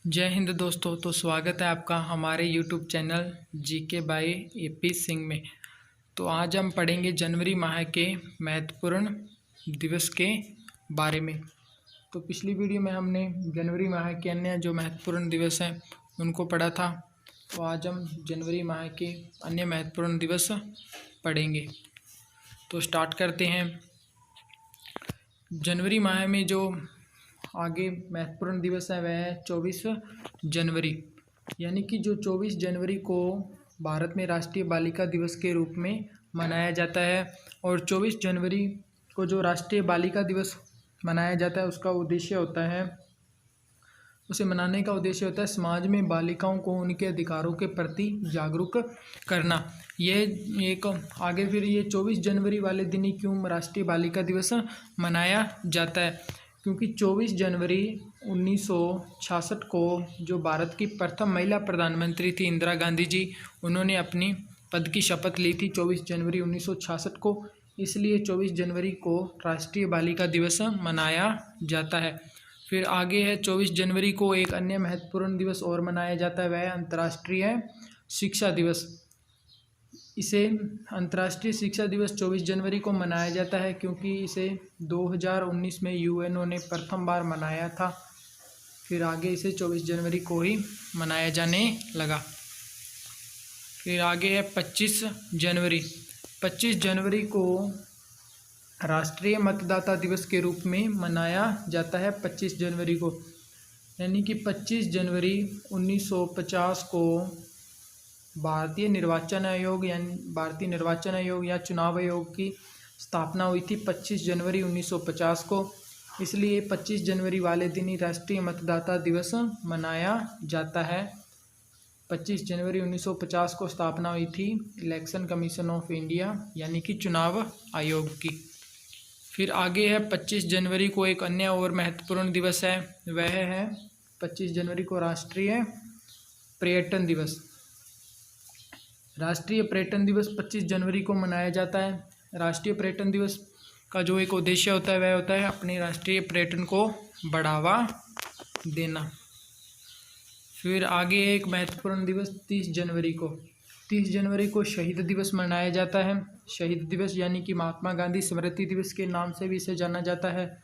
जय हिंद दोस्तों। तो स्वागत है आपका हमारे YouTube channel GK by AP Singh में। तो आज हम पढ़ेंगे जनवरी माह के महत्वपूर्ण दिवस के बारे में। तो पिछली वीडियो में हमने जनवरी माह के अन्य जो महत्वपूर्ण दिवस हैं उनको पढ़ा था। तो आज हम जनवरी माह के अन्य महत्वपूर्ण दिवस पढ़ेंगे। तो स्टार्ट करते हैं। जनवरी माह में जो आगे महत्वपूर्ण दिवस है वह है 24 जनवरी, यानी कि जो 24 जनवरी को भारत में राष्ट्रीय बालिका दिवस के रूप में मनाया जाता है। और 24 जनवरी को जो राष्ट्रीय बालिका दिवस मनाया जाता है उसका उद्देश्य होता है, उसे मनाने का उद्देश्य होता है समाज में बालिकाओं को उनके अधिकारों के प्रति जागरूक करना। यह एक आगे फिर ये 24 जनवरी वाले दिन ही क्यों राष्ट्रीय बालिका दिवस मनाया जाता है, क्योंकि 24 जनवरी 1966 को जो भारत की प्रथम महिला प्रधानमंत्री थी इंदिरा गांधी जी, उन्होंने अपनी पद की शपथ ली थी 24 जनवरी 1966 को। इसलिए 24 जनवरी को राष्ट्रीय बालिका दिवस मनाया जाता है। फिर आगे है 24 जनवरी को एक अन्य महत्वपूर्ण दिवस और मनाया जाता है, वह अंतर्राष्ट्रीय शिक्षा दिवस। इसे अंतर्राष्ट्रीय शिक्षा दिवस 24 जनवरी को मनाया जाता है क्योंकि इसे 2019 में यूएनओ ने प्रथम बार मनाया था। फिर आगे इसे 24 जनवरी को ही मनाया जाने लगा। फिर आगे है 25 जनवरी। 25 जनवरी को राष्ट्रीय मतदाता दिवस के रूप में मनाया जाता है। 25 जनवरी को, यानी कि 25 जनवरी 1950 को भारतीय निर्वाचन आयोग या चुनाव आयोग की स्थापना हुई थी 25 जनवरी 1950 को। इसलिए 25 जनवरी वाले दिन ही राष्ट्रीय मतदाता दिवस मनाया जाता है। 25 जनवरी 1950 को स्थापना हुई थी इलेक्शन कमीशन ऑफ इंडिया यानी कि चुनाव आयोग की। फिर आगे है 25 जनवरी को एक अन्य और महत्वपूर्ण दिवस है, वह है 25 जनवरी को राष्ट्रीय पर्यटन दिवस। राष्ट्रीय पर्यटन दिवस 25 जनवरी को मनाया जाता है। राष्ट्रीय पर्यटन दिवस का जो एक उद्देश्य होता है वह होता है अपने राष्ट्रीय पर्यटन को बढ़ावा देना। फिर आगे एक महत्वपूर्ण दिवस 30 जनवरी को। 30 जनवरी को शहीद दिवस मनाया जाता है। शहीद दिवस यानी कि महात्मा गांधी स्मृति दिवस के नाम से भी इसे जाना जाता है।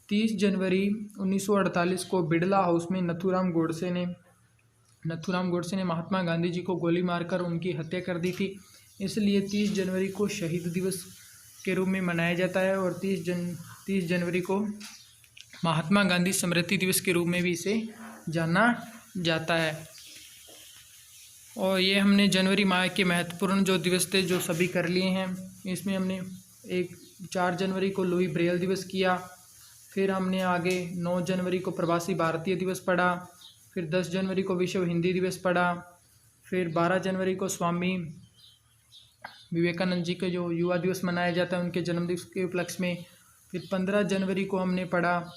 30 जनवरी 1948 को बिड़ला हाउस में नथुराम गोडसे ने महात्मा गांधी जी को गोली मारकर उनकी हत्या कर दी थी। इसलिए 30 जनवरी को शहीद दिवस के रूप में मनाया जाता है और 30 जनवरी को महात्मा गांधी स्मृति दिवस के रूप में भी इसे जाना जाता है। और ये हमने जनवरी माह के महत्वपूर्ण जो दिवस थे जो सभी कर लिए हैं। इसमें हमने 4 जनवरी को लुई ब्रेल दिवस किया। फिर हमने आगे 9 जनवरी को प्रवासी भारतीय दिवस पढ़ा। फिर 10 जनवरी को विश्व हिंदी दिवस पढ़ा। फिर 12 जनवरी को स्वामी विवेकानंद जी का जो युवा दिवस मनाया जाता है उनके जन्मदिवस के उपलक्ष्य में। फिर 15 जनवरी को हमने पढ़ा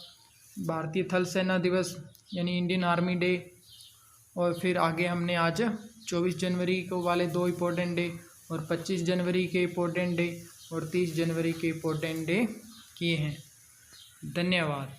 भारतीय थल सेना दिवस यानी इंडियन आर्मी डे। और फिर आगे हमने आज 24 जनवरी को वाले 2 इम्पोर्टेंट डे और 25 जनवरी के इम्पोर्टेंट डे और 30 जनवरी के इम्पोर्टेंट डे किए हैं। धन्यवाद।